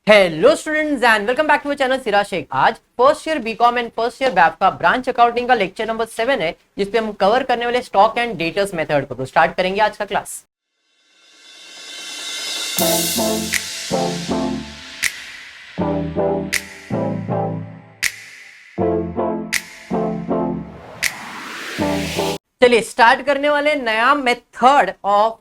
Hello students and welcome back to my channel Sira Shaikh. आज first year BCom and first year BAF का branch accounting का lecture number 7 है, जिसपे हम cover करने वाले स्टॉक एंड डेटर्स मेथड को। तो स्टार्ट करेंगे आज का क्लास। चलिए स्टार्ट करने वाले नया method of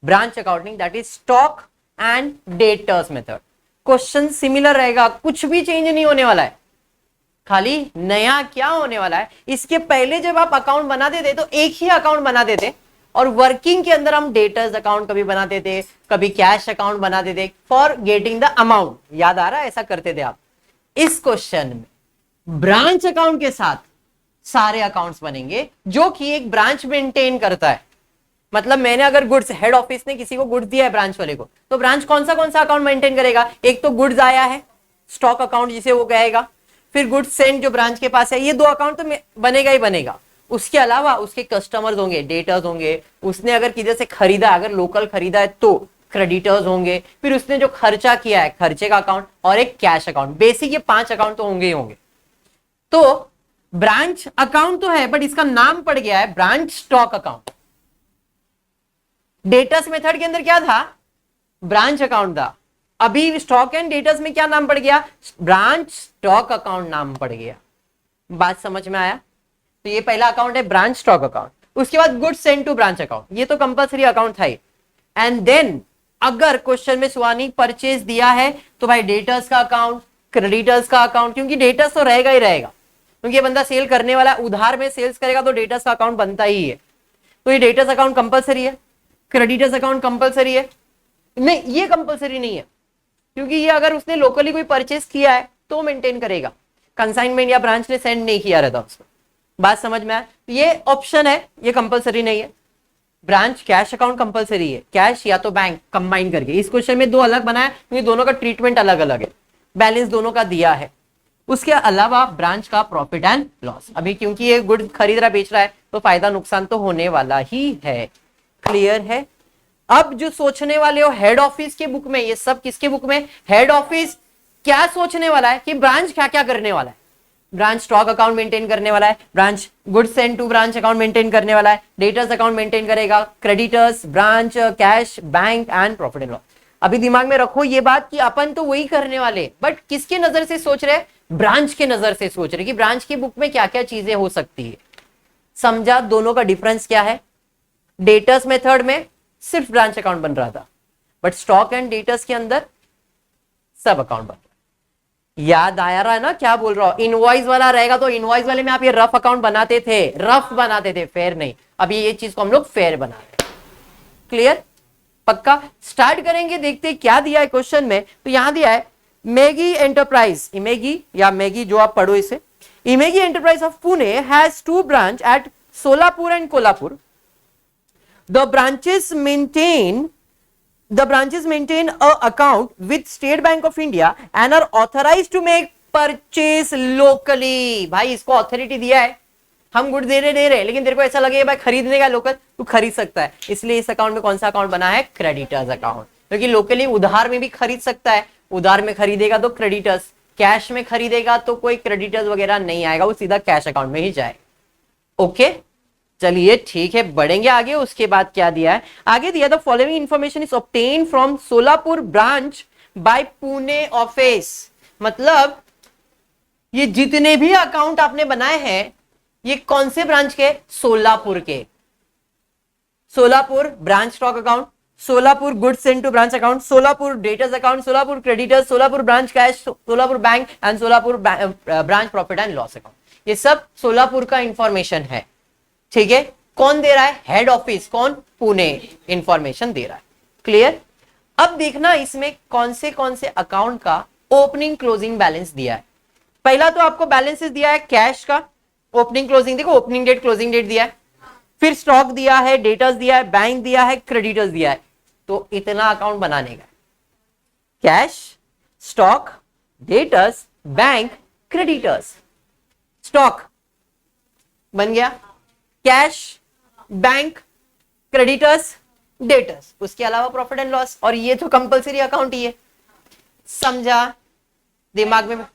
branch accounting, that is stock and debtors method. Question similar रहेगा, कुछ भी चेंज नहीं होने वाला है। खाली नया क्या होने वाला है, इसके पहले जब आप अकाउंट बनाते थे तो एक ही अकाउंट बनाते थे और वर्किंग के अंदर हम डेटर्स अकाउंट कभी बनाते थे, कभी कैश अकाउंट बनाते थे फॉर गेटिंग द अमाउंट। याद आ रहा है, ऐसा करते थे आप। इस क्वेश्चन में ब्रांच अकाउंट के साथ सारे अकाउंट्स बनेंगे जो कि एक ब्रांच मेंटेन करता है। मतलब मैंने अगर गुड्स, हेड ऑफिस ने किसी को गुड्स दिया है ब्रांच वाले को, तो ब्रांच कौन सा अकाउंट मेंटेन करेगा? एक तो गुड्स आया है, स्टॉक अकाउंट जिसे वो कहेगा, फिर गुड्स सेंड जो ब्रांच के पास है। ये दो अकाउंट तो बनेगा ही बनेगा। उसके अलावा उसके कस्टमर्स होंगे, डेटर्स होंगे। उसने अगर किधर से खरीदा, अगर लोकल खरीदा है तो क्रेडिटर्स होंगे। फिर उसने जो खर्चा किया है, खर्चे का अकाउंट, और एक कैश अकाउंट। बेसिक ये 5 अकाउंट तो होंगे ही होंगे। तो ब्रांच अकाउंट तो है, बट इसका नाम पड़ गया है branch stock account. Debtors method के अंदर क्या था? ब्रांच अकाउंट था। अभी स्टॉक एंड डेटर्स में क्या नाम पड़ गया? ब्रांच स्टॉक अकाउंट नाम पड़ गया। बात समझ में आया? तो ये पहला अकाउंट है ब्रांच स्टॉक अकाउंट। उसके बाद goods send to branch account, ये तो कंपलसरी अकाउंट था ही। एंड देन अगर क्वेश्चन में सुहानी परचेज दिया है तो भाई डेटर्स का अकाउंट, क्रेडिटर्स का अकाउंट, क्योंकि डेटर्स तो रहेगा ही रहेगा, क्योंकि ये बंदा सेल करने वाला, उधार में सेल्स करेगा तो डेटर्स का अकाउंट बनता ही है। तो ये डेटर्स अकाउंट कंपलसरी है, क्रेडिटर्स अकाउंट कंपलसरी है। नहीं, ये कंपलसरी नहीं है, क्योंकि ये अगर उसने लोकली कोई परचेस किया है तो मेंटेन करेगा। कंसाइनमेंट या ब्रांच ने सेंड नहीं किया रहता उसको। बात समझ में आया? ये ऑप्शन है, ये कंपलसरी नहीं है। ब्रांच कैश अकाउंट कंपलसरी है, कैश या तो बैंक कंबाइन करके। इस क्वेश्चन में दो अलग बनाया क्योंकि दोनों का ट्रीटमेंट अलग अलग है, बैलेंस दोनों का दिया है। उसके अलावा ब्रांच का प्रॉफिट एंड लॉस। अभी क्योंकि ये गुड खरीद रहा बेच रहा है तो फायदा नुकसान तो होने वाला ही है। क्लियर है? अब जो सोचने वाले हो हेड ऑफिस के बुक में, ये सब किसके बुक में? हेड ऑफिस क्या सोचने वाला है कि ब्रांच क्या क्या करने वाला है। ब्रांच स्टॉक अकाउंट मेंटेन करने वाला है, branch goods send to branch account maintain करने वाला है, डेटर्स अकाउंट मेंटेन करेगा, creditors, branch, cash, bank and profit and loss. अभी दिमाग में रखो ये बात कि अपन तो वही करने वाले, बट किसके नजर से सोच रहे? ब्रांच के नजर से सोच रहे कि ब्रांच की बुक में क्या क्या चीजें हो सकती है। समझा दोनों का डिफरेंस क्या है? डेटर्स मेथड में सिर्फ ब्रांच अकाउंट बन रहा था, बट स्टॉक एंड डेटर्स के अंदर सब अकाउंट बन रहा है। याद आया रहा है ना क्या बोल रहा हूं? इनवॉइस वाला रहेगा तो इनवॉइस वाले में आप ये रफ अकाउंट बनाते थे, रफ बनाते थे, फेयर नहीं। अभी ये चीज को हम लोग फेयर बना रहे हैं। क्लियर? पक्का? स्टार्ट करेंगे, देखते क्या दिया है क्वेश्चन में। तो यहां दिया है मैगी एंटरप्राइज, इमेगी या मैगी जो आप पढ़ो इसे। Imagi enterprise of Pune has 2 branch at Solapur and Kolhapur. The branches maintain a account with State Bank of India and are authorized to make purchase locally. भाई इसको अथॉरिटी दिया है, हम गुड दे रहे, लेकिन तेरे को ऐसा लगेगा भाई खरीदने का लोकल, तू खरीद सकता है। इसलिए इस अकाउंट में कौन सा अकाउंट बना है? Creditors account. क्योंकि लोकली उधार में भी खरीद सकता है, उधार में खरीदेगा तो क्रेडिटर्स, कैश में खरीदेगा तो कोई क्रेडिटर्स वगैरह नहीं आएगा, वो सीधा कैश अकाउंट में ही जाएगा। ओके, चलिए ठीक है, बढ़ेंगे आगे। उसके बाद क्या दिया है? आगे दिया the following information is obtain from Solapur branch by Pune office. मतलब ये जितने भी अकाउंट आपने बनाए हैं ये कौन से ब्रांच के? सोलापुर के। Solapur branch stock account, Solapur goods send to branch account, Solapur debtors account, Solapur creditors, Solapur branch cash, Solapur bank and Solapur branch profit and loss account. ये सब सोलापुर का इंफॉर्मेशन है। ठीक है, कौन दे रहा है? Head office. कौन? पुणे इंफॉर्मेशन दे रहा है। क्लियर? अब देखना इसमें कौन से अकाउंट का ओपनिंग क्लोजिंग बैलेंस दिया है। पहला तो आपको बैलेंसेस दिया है कैश का, ओपनिंग क्लोजिंग देखो, ओपनिंग डेट क्लोजिंग डेट दिया है, फिर स्टॉक दिया है, डेटर्स दिया है, बैंक दिया है, क्रेडिटर्स दिया है। तो इतना अकाउंट बनाने का, cash, stock, debtors, bank, creditors. Stock बन गया, कैश, बैंक, क्रेडिटर्स, डेटर्स, उसके अलावा प्रॉफिट एंड लॉस, और ये तो कंपलसरी अकाउंट ही है। समझा? दिमाग में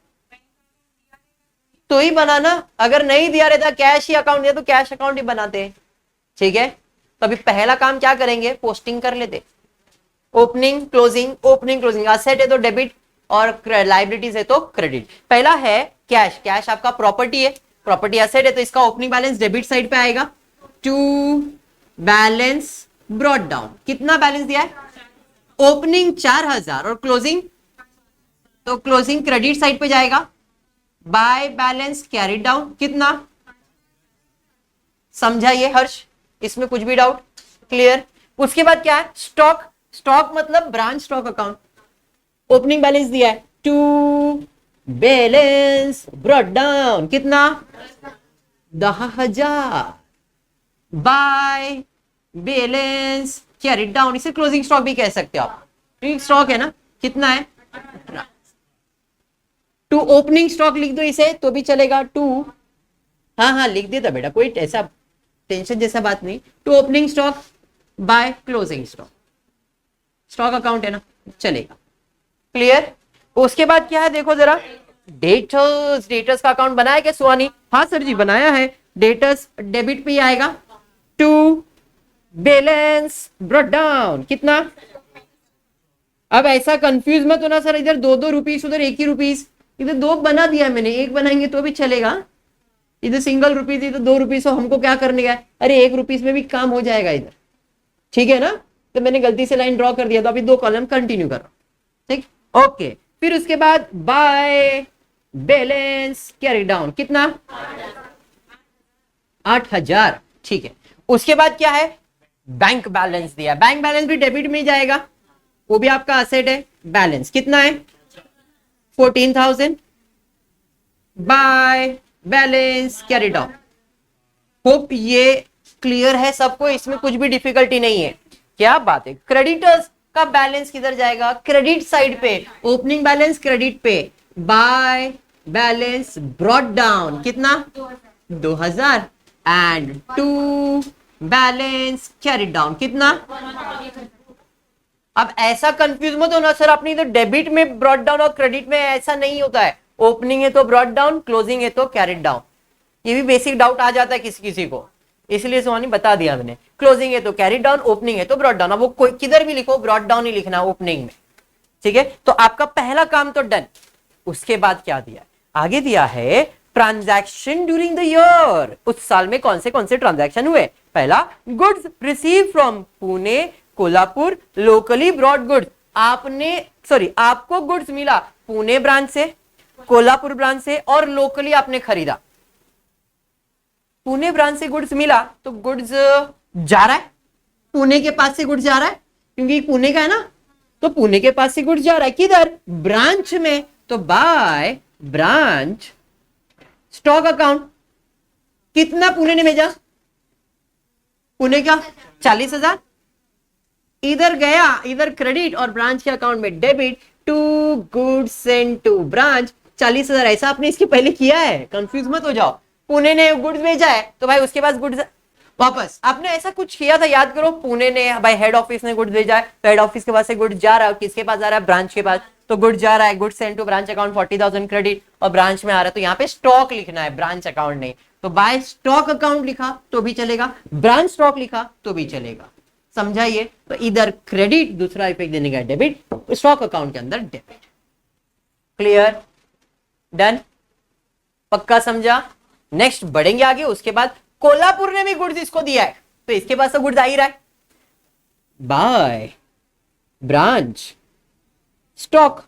तो ही बनाना, अगर नहीं दिया रहता कैश ही अकाउंट दिया तो कैश अकाउंट ही बनाते। ठीक है, तो अभी पहला काम क्या करेंगे, पोस्टिंग कर लेते। Opening closing, opening closing, asset है तो डेबिट और लाइबिलिटीज है तो क्रेडिट। पहला है कैश, कैश आपका प्रॉपर्टी है, प्रॉपर्टी एसेट है तो इसका ओपनिंग बैलेंस डेबिट साइड पे आएगा। टू बैलेंस ब्रॉट डाउन, कितना बैलेंस दिया है, ओपनिंग 4000 और क्लोजिंग, तो क्लोजिंग क्रेडिट साइड पे जाएगा। बाय बैलेंस कैरी डाउन, कितना, समझा ये हर्ष, इसमें कुछ भी डाउट? क्लियर। उसके बाद क्या है, स्टॉक, स्टॉक मतलब branch stock account, opening balance दिया है टू बैलेंस ब्रॉट डाउन, कितना, 10,000 बाय बैलेंस कैरी डाउन, इसे क्लोजिंग स्टॉक भी कह सकते हो आप, क्लोजिंग स्टॉक है ना, कितना है, टू ओपनिंग स्टॉक लिख दो इसे तो भी चलेगा, टू, हाँ हाँ लिख देता बेटा, कोई ऐसा टेंशन जैसा बात नहीं, to opening stock by closing stock, stock account है ना, चलेगा। क्लियर। उसके बाद क्या है देखो जरा, डेटर्स, डेटर्स का अकाउंट बनाया क्या सुहानी? हाँ सर जी बनाया है, डेटर्स डेबिट पे ही आएगा। टू बैलेंस ब्रॉट डाउन, कितना, अब ऐसा कंफ्यूज मत होना सर इधर 2-2 रुपीस उधर 1 ही रुपीस, इधर 2 बना दिया मैंने, 1 बनाएंगे तो भी चलेगा, इधर सिंगल रुपीस इधर 2 रुपीस, हमको क्या करने का है, अरे 1 रुपीस में भी काम हो जाएगा इधर, ठीक है ना, तो मैंने गलती से लाइन ड्रॉ कर दिया तो अभी 2 कॉलम कंटिन्यू कर रहा हूं, ठीक, ओके। फिर उसके बाद बाय बैलेंस कैरी डाउन, कितना, 8,000, ठीक है। उसके बाद क्या है, बैंक बैलेंस दिया, बैंक बैलेंस भी डेबिट में ही जाएगा, वो भी आपका असेट है, बैलेंस कितना है, 14,000 by balance carry down. Hope ये क्लियर है सबको, इसमें कुछ भी डिफिकल्टी नहीं है, क्या बात है। क्रेडिटर्स का बैलेंस किधर जाएगा, क्रेडिट साइड पे, ओपनिंग बैलेंस क्रेडिट पे, बाय बैलेंस ब्रॉट डाउन, कितना, 2,000 and to balance carry down, कितना। अब ऐसा कंफ्यूज मत होना सर आपने इधर डेबिट में ब्रॉट डाउन और क्रेडिट में, ऐसा नहीं होता है, ओपनिंग है तो ब्रॉट डाउन, क्लोजिंग है तो कैरिड डाउन, ये भी बेसिक डाउट आ जाता है किसी किसी को, इसलिए सोनी बता दिया मैंने, क्लोजिंग है तो कैरिड डाउन, ओपनिंग है तो ब्रॉट डाउन, अब वो कोई किधर भी लिखो ब्रॉट डाउन ही लिखना ओपनिंग में, ठीक है। तो आपका पहला काम तो डन। उसके बाद क्या दिया, आगे दिया है ट्रांजैक्शन ड्यूरिंग द ईयर, उस साल में कौन से ट्रांजैक्शन हुए। पहला, goods receive from Pune Kolhapur locally brought goods, आपको गुड्स मिला पुणे ब्रांच से, कोल्हापुर ब्रांच से और लोकली आपने खरीदा। पुणे ब्रांच से गुड्स मिला तो गुड्स जा रहा है, पुणे के पास से गुड्स जा रहा है क्योंकि पुणे का है ना, तो पुणे के पास से गुड्स जा रहा है किधर, ब्रांच में, तो बाय ब्रांच स्टॉक अकाउंट, कितना पुणे ने भेजा, पुणे का 40,000, इधर गया, इधर क्रेडिट और ब्रांच के अकाउंट में debit, to goods send to branch 40,000, ऐसा आपने इसके पहले किया है, कंफ्यूज मत हो जाओ। पुणे ने गुड्स भेजा है तो भाई उसके पास गुड्स वापस, आपने ऐसा कुछ किया था याद करो, पुणे ने भाई हेड ऑफिस ने गुड्स भेजा है तो हेड ऑफिस के पास से गुड्स जा रहा है, किसके पास जा रहा है, ब्रांच के पास, तो गुड्स जा रहा है, goods send to branch account 40,000 credit और ब्रांच में आ रहा है, तो यहाँ पे स्टॉक लिखना है, ब्रांच अकाउंट नहीं, तो बाय स्टॉक अकाउंट लिखा तो भी चलेगा, ब्रांच स्टॉक लिखा तो भी चलेगा, समझाइए। तो इधर क्रेडिट, दूसरा इफेक्ट देने का डेबिट, स्टॉक अकाउंट के अंदर डेबिट। क्लियर, डन, पक्का समझा। नेक्स्ट बढ़ेंगे आगे, उसके बाद कोल्हापुर ने भी गुड्स इसको दिया है तो इसके पास तो गुड्स आ ही रहा है, बाय ब्रांच स्टॉक,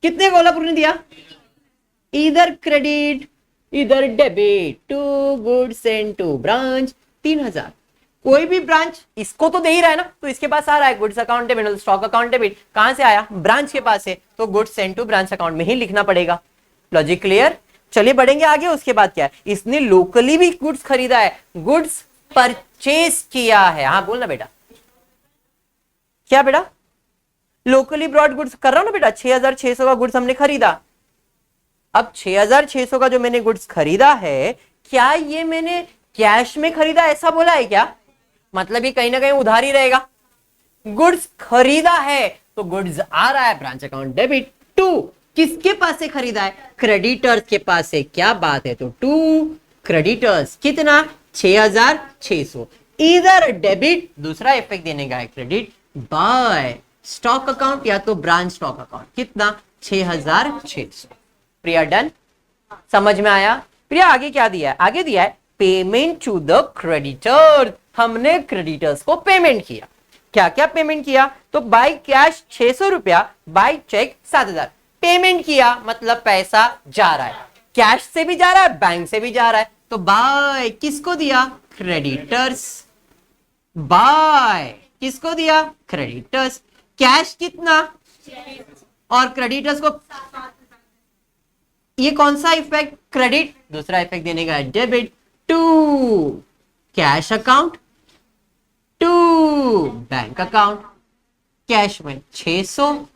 कितने कोल्हापुर ने दिया, इधर क्रेडिट इधर debit, to goods send to branch 3,000, कोई भी ब्रांच इसको तो दे ही रहा है ना, तो इसके पास आ रहा है goods account debit, stock account debit, कहां से आया, ब्रांच के पास है, तो goods send to branch account में ही लिखना पड़ेगा। Logic clear. चलिए बढ़ेंगे आगे, उसके बाद क्या है, इसने लोकली भी गुड्स खरीदा है, गुड्स परचेज किया है, हाँ बोलना बेटा, क्या बेटा, लोकली ब्रॉड गुड्स कर रहा हूं ना बेटा, 6,600 का गुड्स हमने खरीदा। अब 6,600 का जो मैंने गुड्स खरीदा है, क्या ये मैंने कैश में खरीदा ऐसा बोला है क्या, मतलब ये कहीं ना कहीं उधार ही रहेगा, गुड्स खरीदा है तो गुड्स आ रहा है ब्रांच अकाउंट डेबिट, टू किसके पास से खरीदा है? क्रेडिटर्स के पास से। क्या बात है, तो टू क्रेडिटर्स कितना? 6,600। इधर डेबिट, दूसरा इफेक्ट देने का है क्रेडिट बाय स्टॉक अकाउंट या तो ब्रांच स्टॉक अकाउंट, कितना? 6,600। प्रिया डन, समझ में आया? प्रिया आगे क्या दिया है? आगे दिया है पेमेंट टू द क्रेडिटर्स। हमने क्रेडिटर्स को पेमेंट किया। क्या क्या पेमेंट किया? तो बाय कैश 600 रुपया, बाय चेक 7,000। पेमेंट किया मतलब पैसा जा रहा है, कैश से भी जा रहा है, बैंक से भी जा रहा है। तो बाय किसको दिया? क्रेडिटर्स। बाय किसको दिया? क्रेडिटर्स। कैश कितना और क्रेडिटर्स को, ये कौन सा इफेक्ट? क्रेडिट। दूसरा इफेक्ट देने का है debit to cash account to bank account. Cash में 600।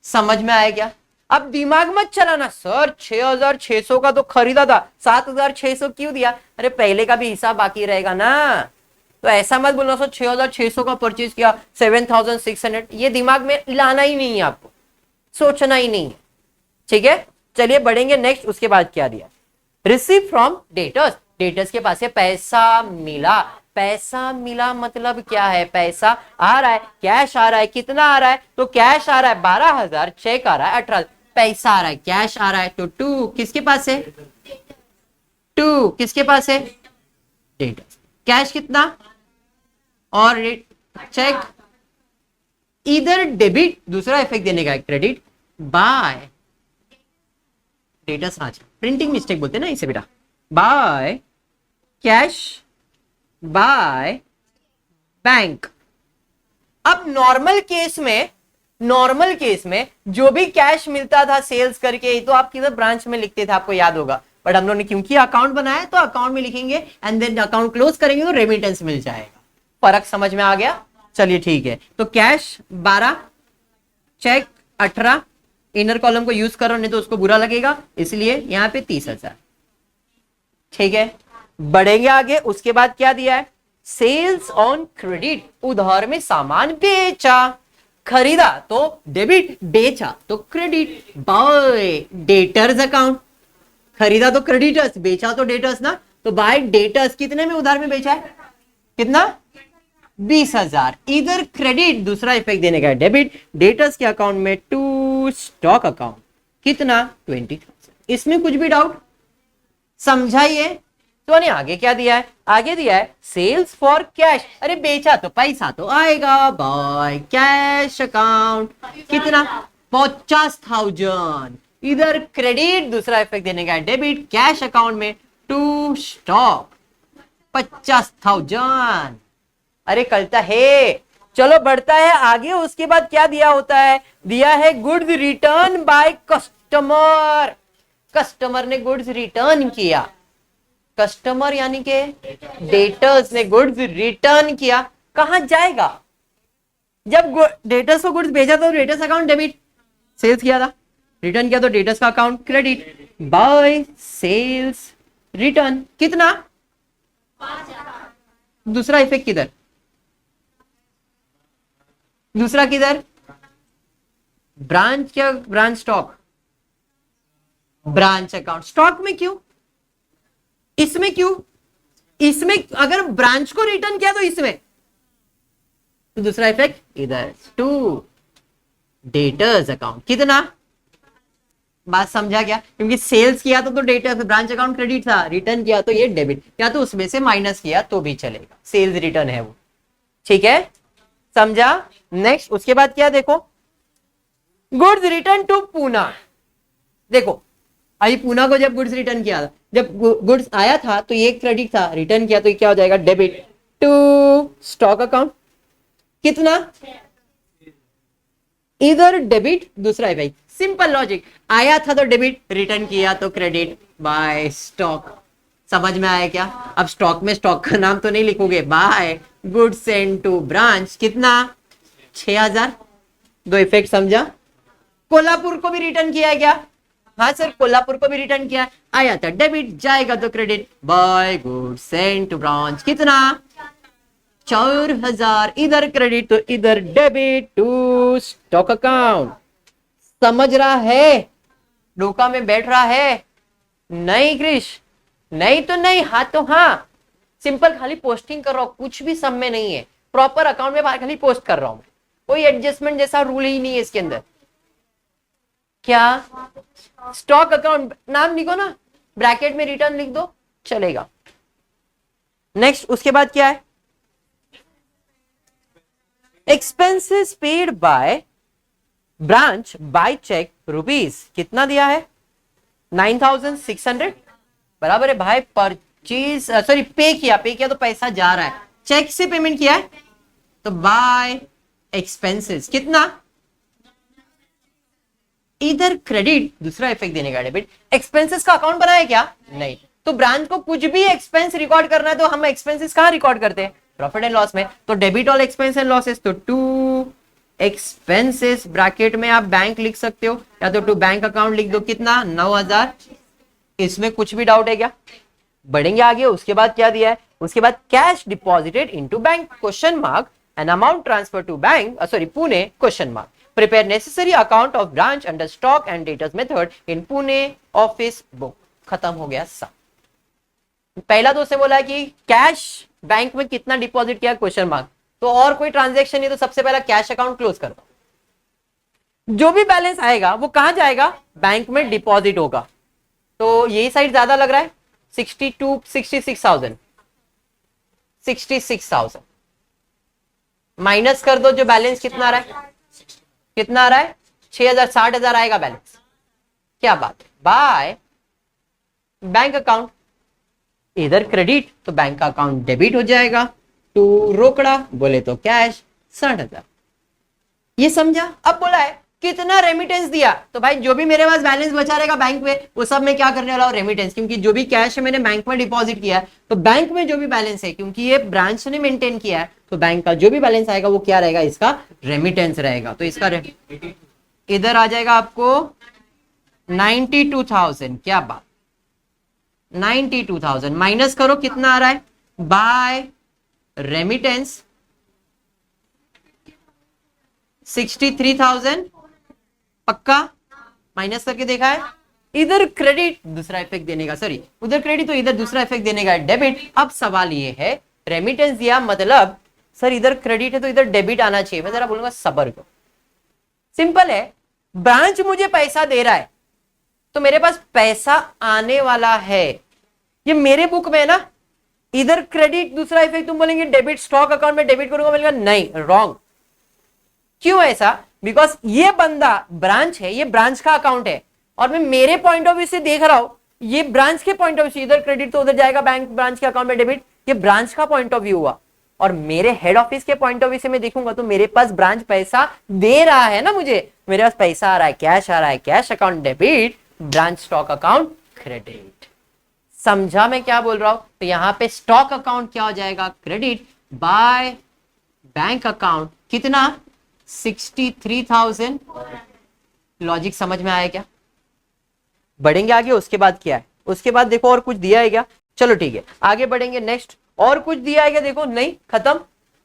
समझ में आया क्या? अब दिमाग मत चलाना सर 6,600 का तो खरीदा था, 7,600 क्यों दिया? अरे पहले का भी हिसाब बाकी रहेगा ना, तो ऐसा मत बोलना सर 6,600 का परचेज किया 7,600। ये दिमाग में लाना ही नहीं है, आपको सोचना ही नहीं है। ठीक है, चलिए बढ़ेंगे नेक्स्ट। उसके बाद क्या दिया? Receive from debtors. डेटर्स के पास से पैसा मिला। पैसा मिला मतलब क्या है? पैसा आ रहा है, कैश आ रहा है। कितना आ रहा है? तो कैश आ रहा है 12,000, चेक आ रहा है 18,000। पैसा आ रहा है, कैश आ रहा है। तो टू किसके पास है? टू किसके पास है? डेटर्स। कैश कितना और चेक। इधर डेबिट, दूसरा इफेक्ट देने का है क्रेडिट बाय डेटर्स। आज प्रिंटिंग मिस्टेक बोलते हैं ना इसे बेटा। By cash by bank. अब नॉर्मल केस में जो भी कैश मिलता था सेल्स करके, तो आप किधर ब्रांच में लिखते थे, आपको याद होगा। बट हम लोग ने क्योंकि अकाउंट बनाया तो अकाउंट में लिखेंगे एंड देन अकाउंट क्लोज करेंगे तो रेमिटेंस मिल जाएगा। फर्क समझ में आ गया? चलिए ठीक है। तो कैश 12, चेक 18। इनर कॉलम को यूज करो नहीं तो उसको बुरा लगेगा, इसलिए यहां पे 30,000। ठीक है, बढ़ेंगे आगे। उसके बाद क्या दिया है? Sales on credit. उधार में सामान बेचा। खरीदा तो डेबिट, बेचा तो क्रेडिट बाय डेटर्स अकाउंट। खरीदा तो क्रेडिटर्स, बेचा तो डेटर्स ना। तो बाय डेटर्स कितने में उधार में बेचा है? कितना? 20,000। इधर क्रेडिट, दूसरा इफेक्ट देने का है डेबिट डेटर्स के अकाउंट में टू स्टॉक अकाउंट। कितना? 20,000। इसमें कुछ भी डाउट? समझाइए। तो नहीं, आगे क्या दिया है? आगे दिया है सेल्स फॉर कैश। अरे बेचा तो पैसा तो आएगा बाय कैश अकाउंट। कितना? 50,000। इधर क्रेडिट, दूसरा इफेक्ट देने का है डेबिट कैश अकाउंट में टू स्टॉक 50,000। अरे कलता है। चलो बढ़ता है आगे। उसके बाद क्या दिया होता है? दिया है goods return by customer. Customer ने गुड्स रिटर्न किया। कस्टमर यानी के डेटर्स ने गुड्स रिटर्न किया। कहां जाएगा? जब डेटर्स को गुड्स भेजा तो डेटर्स अकाउंट डेबिट, सेल्स किया था, रिटर्न किया तो डेटर्स का account credit by sales return. कितना? दूसरा इफेक्ट किधर? दूसरा किधर? ब्रांच क्या? Branch stock, branch account. Stock में क्यों? इसमें क्यों? इसमें अगर ब्रांच को रिटर्न किया तो इसमें, तो दूसरा इफेक्ट इधर टू डेटर्स अकाउंट। कितना? बात समझा क्या? क्योंकि सेल्स किया तो डेटर्स, ब्रांच अकाउंट क्रेडिट था, रिटर्न किया तो ये डेबिट, या तो उसमें से माइनस किया तो भी चलेगा, सेल्स रिटर्न है वो। ठीक है, समझा? नेक्स्ट उसके बाद क्या देखो? Goods return to Poona. देखो अभी पूना को जब गुड्स रिटर्न किया था, जब गुड्स आया था तो ये क्रेडिट था, रिटर्न किया तो ये क्या हो जाएगा? Debit to stock account. कितना? इधर डेबिट, दूसरा इफेक्ट। सिंपल लॉजिक, आया था तो डेबिट, रिटर्न किया तो क्रेडिट बाय स्टॉक। समझ में आया क्या? अब स्टॉक में स्टॉक का नाम तो नहीं लिखोगे, by goods send to branch. कितना? 6,000। दो इफेक्ट समझा? कोल्हापुर को भी रिटर्न किया है क्या? हाँ सर, कोल्हापुर को भी रिटर्न किया। आया था डेबिट, जाएगा तो credit by goods send to branch. कितना? 4,000। इधर क्रेडिट तो इधर डेबिट टू स्टॉक अकाउंट। समझ रहा है? डोका में बैठ रहा है? नहीं क्रिश, नहीं तो नहीं, हाँ तो हाँ। सिंपल खाली पोस्टिंग कर रहा हूं, कुछ भी सम में नहीं है, प्रॉपर अकाउंट में खाली पोस्ट कर रहा हूं, कोई एडजस्टमेंट जैसा रूल ही नहीं है इसके अंदर। क्या स्टॉक अकाउंट नाम लिखो ना, ब्रैकेट में रिटर्न लिख दो, चलेगा। नेक्स्ट उसके बाद क्या है? Expenses paid by branch by cheque rupees, कितना दिया है? 9600, बराबर है भाई। परचेज सॉरी पे किया तो पैसा जा रहा है, चेक से पेमेंट किया है तो बाय एक्सपेंसेस कितना? इधर क्रेडिट, दूसरा इफेक्ट देने का डेबिट। एक्सपेंसेस का अकाउंट बनाया क्या? नहीं। तो ब्रांच को कुछ भी एक्सपेंस रिकॉर्ड करना है तो हम एक्सपेंसेस कहां रिकॉर्ड करते हैं? प्रॉफिट एंड लॉस में। तो debit all expense and losses, तो टू एक्सपेंसेस ब्रैकेट में आप बैंक लिख सकते हो या तो टू बैंक अकाउंट लिख दो, कितना? 9000। इसमें कुछ भी डाउट है क्या? बढ़ेंगे आगे, उसके बाद क्या दिया है? उसके बाद cash deposited into bank question mark an amount transfer to bank sorry Pune question mark, prepare necessary account of branch under stock and debtors method in Pune office book. खत्म हो गया सब। पहला तो उसने बोला कि कैश बैंक में कितना डिपॉजिट किया क्वेश्चन मार्क, तो और कोई ट्रांजैक्शन नहीं, तो सबसे पहला कैश अकाउंट क्लोज करो। जो भी बैलेंस आएगा वो कहां जाएगा? बैंक में डिपॉजिट होगा। तो यही साइड ज्यादा लग रहा है, 66,000 माइनस कर दो, जो बैलेंस कितना आ रहा है? कितना आ रहा है? 6,000, 60,000 आएगा बैलेंस। क्या बात है? बाय बैंक अकाउंट, इधर क्रेडिट तो बैंक का अकाउंट डेबिट हो जाएगा, टू रोकड़ा बोले तो कैश 60,000। ये समझा? अब बोला है कितना रेमिटेंस दिया, तो भाई जो भी मेरे पास बैलेंस बचा रहेगा बैंक में वो सब मैं क्या करने वाला हूं? रेमिटेंस। क्योंकि जो भी कैश है मैंने बैंक में डिपॉजिट किया है, तो बैंक में जो भी बैलेंस है, क्योंकि ये ब्रांच ने मेंटेन किया है, तो बैंक का जो भी बैलेंस आएगा वो क्या रहेगा? इसका रेमिटेंस रहेगा। तो इसका इधर आ जाएगा आपको 92,000। क्या बात, 92,000 माइनस करो, कितना आ रहा है? बाय रेमिटेंस 63,000, पक्का माइनस करके देखा है। इधर क्रेडिट, दूसरा इफेक्ट देने का, सॉरी उधर क्रेडिट तो इधर दूसरा इफेक्ट देने का डेबिट। अब सवाल ये है, रेमिटेंस दिया मतलब सर इधर क्रेडिट है तो इधर डेबिट आना चाहिए। मैं जरा बोलूंगा सबर को, सिंपल है। ब्रांच मुझे पैसा दे रहा है तो मेरे पास पैसा आने वाला है, ये मेरे बुक में है ना। इधर क्रेडिट, दूसरा इफेक्ट तुम बोलेंगे डेबिट, स्टॉक अकाउंट में डेबिट करूंगा, बोलेगा नहीं, रॉन्ग। क्यों ऐसा? बिकॉज ये बंदा ब्रांच है, ये ब्रांच का अकाउंट है, और मैं मेरे पॉइंट ऑफ व्यू से देख रहा हूं, ये ब्रांच के पॉइंट ऑफ व्यू से इधर क्रेडिट तो उधर जाएगा बैंक, ब्रांच के अकाउंट में डेबिट, ये ब्रांच का पॉइंट ऑफ व्यू हुआ। और मेरे हेड ऑफिस के पॉइंट ऑफ व्यू से मैं देखूंगा तो मेरे पास ब्रांच पैसा दे रहा है ना, मुझे मेरे पास पैसा आ रहा है, कैश आ रहा है, cash account debit, branch stock account credit. समझा मैं क्या बोल रहा हूं? तो यहां पे स्टॉक अकाउंट क्या हो जाएगा? क्रेडिट बाय बैंक अकाउंट, कितना? 63,000। लॉजिक समझ में आया क्या? बढ़ेंगे आगे, उसके बाद क्या है? उसके बाद देखो और कुछ दिया है क्या? चलो ठीक है आगे बढ़ेंगे। नेक्स्ट और कुछ दिया है क्या? देखो नहीं, खत्म।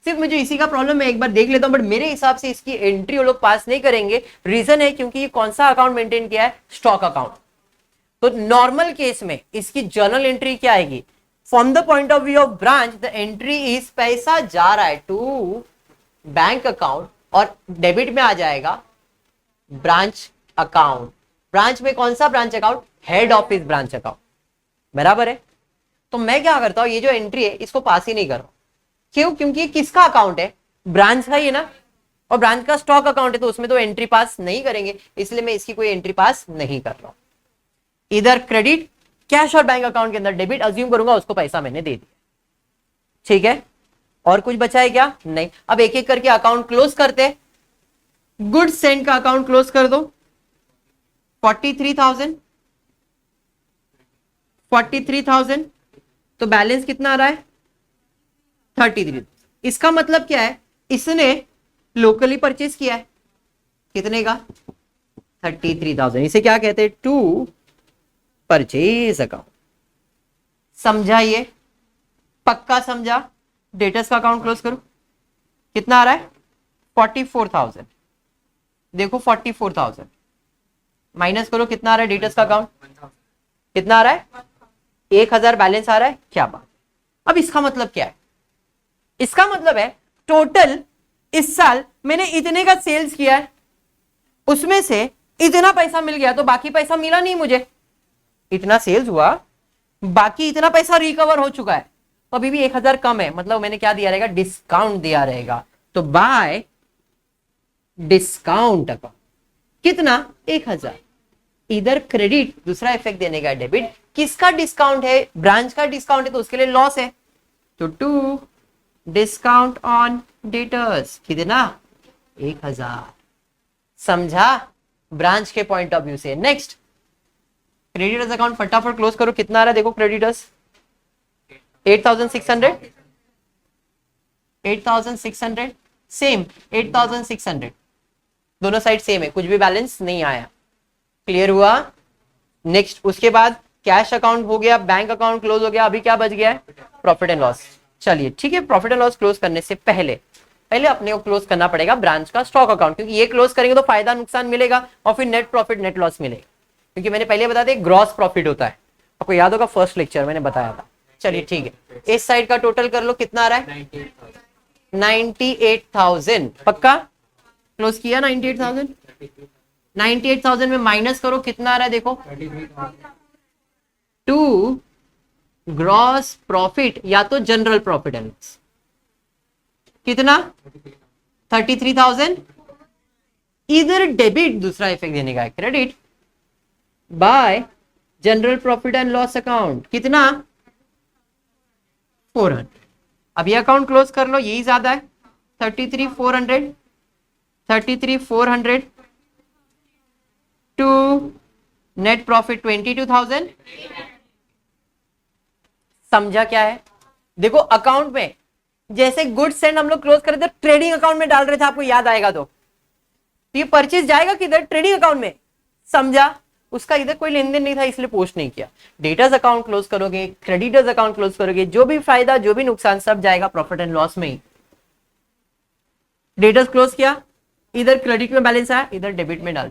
सिर्फ मुझे इसी का प्रॉब्लम है, एक बार देख लेता हूं, बट मेरे हिसाब से इसकी एंट्री वो लोग पास नहीं करेंगे। रीजन है क्योंकि ये कौन सा अकाउंट मेंटेन किया है? Stock account. तो नॉर्मल केस में इसकी जर्नल एंट्री क्या आएगी? From the point of view of branch the entry is पैसा जा रहा है टू बैंक अकाउंट और डेबिट में आ जाएगा ब्रांच अकाउंट। ब्रांच में कौन सा branch account? Head office branch account, बराबर है। तो मैं क्या करता हूं, ये जो एंट्री है इसको पास ही नहीं कर रहा हूं। क्यों? क्योंकि ये किसका अकाउंट है? ब्रांच का ही है ना, और ब्रांच का स्टॉक अकाउंट है तो उसमें तो एंट्री पास नहीं करेंगे, इसलिए मैं इसकी कोई एंट्री पास नहीं कर रहा हूं। इधर क्रेडिट, कैश और बैंक अकाउंट के अंदर डेबिट, अज्यूम करूंगा उसको पैसा मैंने दे दिया, ठीक है। और कुछ बचा है क्या? नहीं। अब एक एक करके अकाउंट क्लोज करते। गुड सेंड का अकाउंट क्लोज कर दो, 43,000 43,000, तो बैलेंस कितना आ रहा है? 33। इसका मतलब क्या है? इसने लोकली परचेज किया है, कितने का? 33,000। इसे क्या कहते हैं? To purchase account. समझा ये? पक्का समझा? डेटर्स का अकाउंट क्लोज करो, कितना आ रहा है? 44,000। देखो 44,000 माइनस करो, कितना आ रहा है डेटर्स का अकाउंट, कितना आ रहा है, 1000 बैलेंस आ रहा है। क्या बात। अब इसका मतलब क्या है, इसका मतलब है टोटल इस साल मैंने इतने का सेल्स किया है, उसमें से इतना पैसा मिल गया, तो बाकी पैसा मिला नहीं मुझे। इतना सेल्स हुआ, बाकी इतना पैसा रिकवर हो चुका है, तो अभी भी 1000 कम है, मतलब मैंने क्या दिया रहेगा, डिस्काउंट दिया रहेगा। तो बाय डिस्काउंट अकाउंट कितना, 1000। इधर क्रेडिट, दूसरा इफेक्ट देने का डेबिट। किसका डिस्काउंट है, ब्रांच का डिस्काउंट है, तो उसके लिए लॉस है। तो टू डिस्काउंट ऑन डेटर्स कितना, 1000। समझा ब्रांच के पॉइंट ऑफ व्यू से। नेक्स्ट क्रेडिटर्स अकाउंट फटाफट क्लोज करो, कितना आ रहा है देखो क्रेडिटर्स, 8600, 8600 सेम, 8600 दोनों साइड सेम है, कुछ भी बैलेंस नहीं आया। क्लियर हुआ। नेक्स्ट उसके बाद कैश अकाउंट हो गया, बैंक अकाउंट क्लोज हो गया, अभी क्या बच गया है, प्रॉफिट एंड लॉस। चलिए ठीक है, प्रॉफिट एंड लॉस क्लोज करने से पहले अपने को क्लोज करना पड़ेगा ब्रांच का स्टॉक अकाउंट, क्योंकि ये क्लोज करेंगे तो फायदा नुकसान मिलेगा और फिर नेट प्रॉफिट नेट लॉस मिलेगा। क्योंकि मैंने पहले बता दिया ग्रॉस प्रॉफिट होता है, आपको याद होगा फर्स्ट लेक्चर मैंने बताया था। चलिए ठीक है, इस साइड का टोटल कर लो, कितना आ रहा है, 98,000। पक्का क्लोज किया 98,000। 98,000 में माइनस करो, कितना आ रहा है देखो, 2 ग्रॉस प्रॉफिट या तो जनरल प्रॉफिट एंड लॉस, कितना 33,000। इधर डेबिट, दूसरा इफेक्ट देने का है credit by general profit and loss account, कितना 400। अब ये अकाउंट क्लोज कर लो, यही ज्यादा है, 33,400 टू नेट प्रॉफिट 22,000। समझा क्या है, देखो अकाउंट में जैसे गुड्स एंड हम लोग क्लोज कर रहे थे, ट्रेडिंग अकाउंट में डाल रहे थे, आपको याद आएगा तो ये परचेज जाएगा किधर, ट्रेडिंग अकाउंट में। समझा, उसका इधर कोई लेन देन नहीं था इसलिए पोस्ट नहीं किया। डेटर्स अकाउंट क्लोज करोगे, क्रेडिटर्स अकाउंट क्लोज करोगे, जो भी फायदा जो भी नुकसान सब जाएगा प्रॉफिट एंड लॉस में ही। डेटर्स क्लोज किया, इधर क्रेडिट में बैलेंस आया, इधर डेबिट में डाल,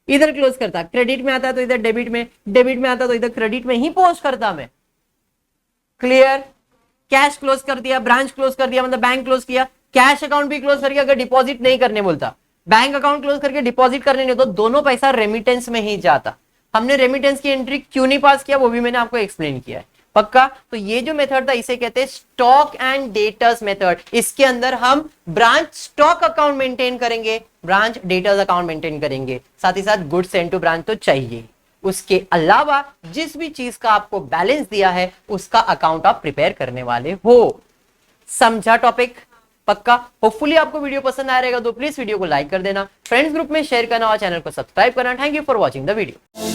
इधर क्लोज करता, क्रेडिट में आता तो इधर डेबिट में, डेबिट में आता तो इधर क्रेडिट में ही पोस्ट करता मैं। क्लियर। कैश क्लोज कर दिया, ब्रांच क्लोज कर दिया, मतलब बैंक क्लोज किया, कैश अकाउंट भी क्लोज करके अगर डिपॉजिट नहीं करने बोलता, बैंक अकाउंट क्लोज करके डिपॉजिट करने नहीं, तो दोनों पैसा रेमिटेंस में ही जाता। हमने रेमिटेंस की एंट्री क्यों नहीं पास किया वो भी मैंने आपको एक्सप्लेन किया है। पक्का। तो ये जो मेथड था इसे कहते हैं स्टॉक एंड डेटर्स मेथड। इसके अंदर हम ब्रांच स्टॉक अकाउंट मेंटेन करेंगे, ब्रांच डेटर्स अकाउंट मेंटेन करेंगे, साथ ही साथ गुड्स सेंड टू ब्रांच तो चाहिए। उसके अलावा जिस भी चीज का आपको बैलेंस दिया है उसका अकाउंट आप प्रिपेयर करने वाले हो। समझा टॉपिक। पक्का। होपफुली आपको वीडियो पसंद आया रहेगा तो प्लीज वीडियो को लाइक कर देना, फ्रेंड्स ग्रुप में शेयर करना और चैनल को सब्सक्राइब करना। Thank you for watching the video.